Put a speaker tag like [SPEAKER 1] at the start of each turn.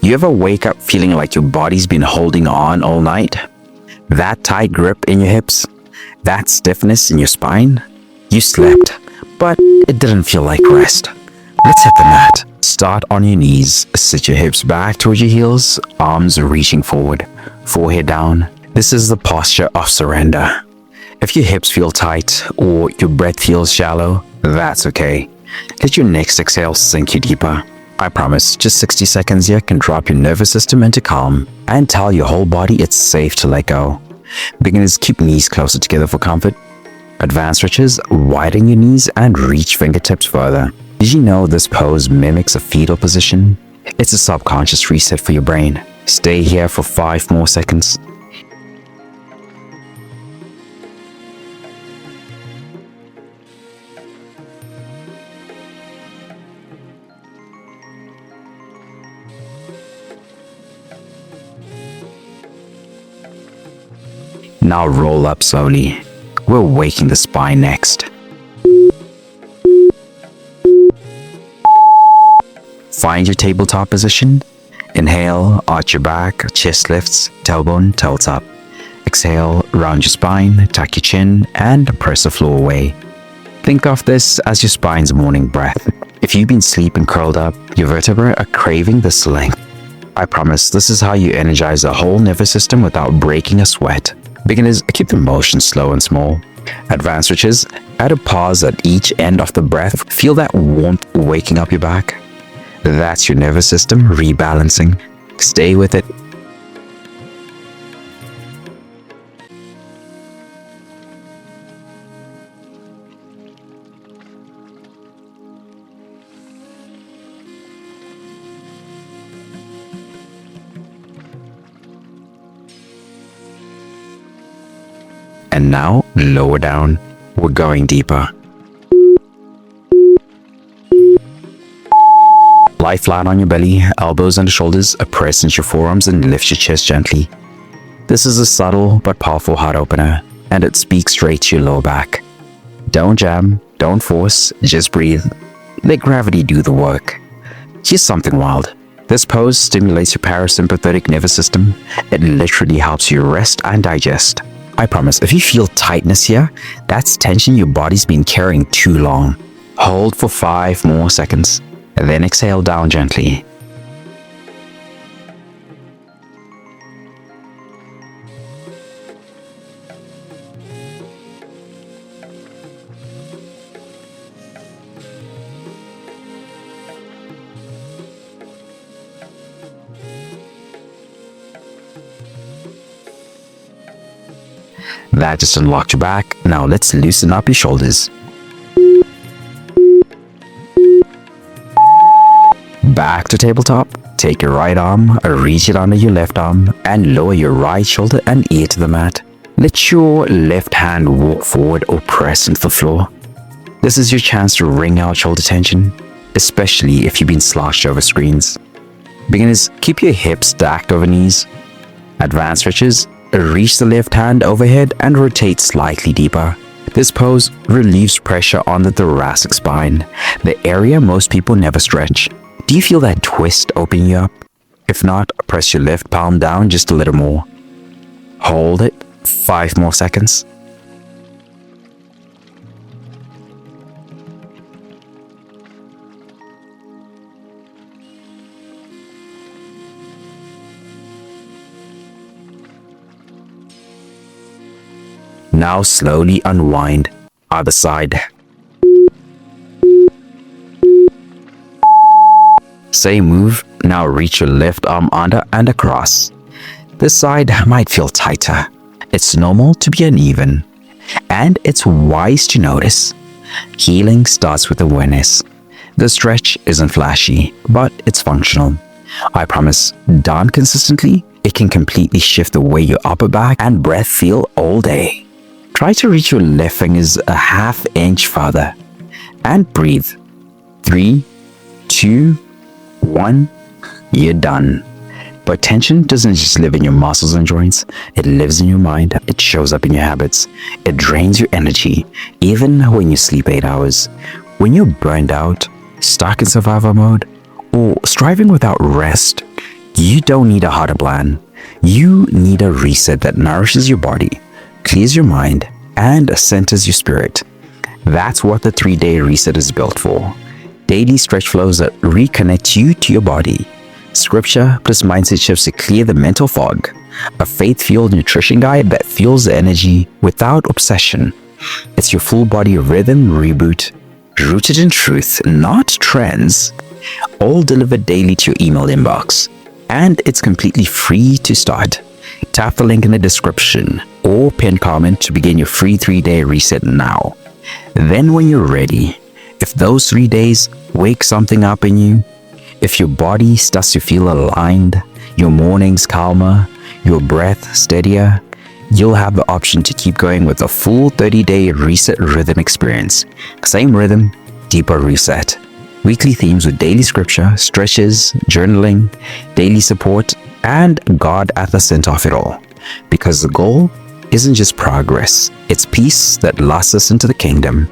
[SPEAKER 1] You ever wake up feeling like your body's been holding on all night? That tight grip in your hips? That stiffness in your spine? You slept, but it didn't feel like rest. Let's hit the mat. Start on your knees. Sit your hips back towards your heels, arms reaching forward, forehead down. This is the posture of surrender. If your hips feel tight or your breath feels shallow, that's okay. Let your next exhale sink you deeper. I promise, just 60 seconds here can drop your nervous system into calm and tell your whole body it's safe to let go. Beginners, keep knees closer together for comfort. Advanced stretches, widen your knees and reach fingertips further. Did you know this pose mimics a fetal position? It's a subconscious reset for your brain. Stay here for 5 more seconds. Now roll up slowly. We're waking the spine next. Find your tabletop position. Inhale, arch your back, chest lifts, tailbone tilts up. Exhale, round your spine, tuck your chin, and press the floor away. Think of this as your spine's morning breath. If you've been sleeping curled up, your vertebrae are craving this length. I promise this is how you energize the whole nervous system without breaking a sweat. Beginners, keep the motion slow and small. Advanced stretches, add a pause at each end of the breath. Feel that warmth waking up your back. That's your nervous system rebalancing. Stay with it. And now, lower down. We're going deeper. Lie flat on your belly, elbows under shoulders, press into your forearms and lift your chest gently. This is a subtle but powerful heart opener, and it speaks straight to your lower back. Don't jam, don't force, just breathe. Let gravity do the work. Here's something wild. This pose stimulates your parasympathetic nervous system. It literally helps you rest and digest. I promise, if you feel tightness here, that's tension your body's been carrying too long. Hold for 5 more seconds, and then exhale down gently. That just unlocked your back. Now let's loosen up your shoulders. Back to tabletop. Take your right arm, reach it under your left arm, and lower your right shoulder and ear to the mat. Let your left hand walk forward or press into the floor. This is your chance to wring out shoulder tension, especially if you've been slouched over screens. Beginners, keep your hips stacked over knees. Advanced stretches, reach the left hand overhead and rotate slightly deeper. This pose relieves pressure on the thoracic spine, the area most people never stretch. Do you feel that twist open you up? If not, press your left palm down just a little more. Hold it 5 more seconds. Now slowly unwind. Other side. Same move. Now reach your left arm under and across. This side might feel tighter. It's normal to be uneven. And it's wise to notice. Healing starts with awareness. The stretch isn't flashy, but it's functional. I promise, done consistently, it can completely shift the way your upper back and breath feel all day. Try to reach your left fingers a ½ inch further and breathe. 3, 2, 1, you're done. But tension doesn't just live in your muscles and joints, it lives in your mind, it shows up in your habits, it drains your energy, even when you sleep 8 hours. When you're burned out, stuck in survival mode, or striving without rest, You don't need a harder plan. You need a reset that nourishes your body, clears your mind, and centers your spirit. That's what the 3-day reset is built for. Daily stretch flows that reconnect you to your body. Scripture plus mindset shifts to clear the mental fog. A faith-fueled nutrition guide that fuels the energy without obsession. It's your full body rhythm reboot, rooted in truth, not trends. All delivered daily to your email inbox. And it's completely free to start. Tap the link in the description or pin comment to begin your free 3-day reset now. Then when you're ready, if those 3 days wake something up in you, if your body starts to feel aligned, your mornings calmer, your breath steadier, you'll have the option to keep going with a full 30-day reset rhythm experience. Same rhythm, deeper reset. Weekly themes with daily scripture, stretches, journaling, daily support, and God at the center of it all. Because the goal isn't just progress, it's peace that lasts us into the kingdom.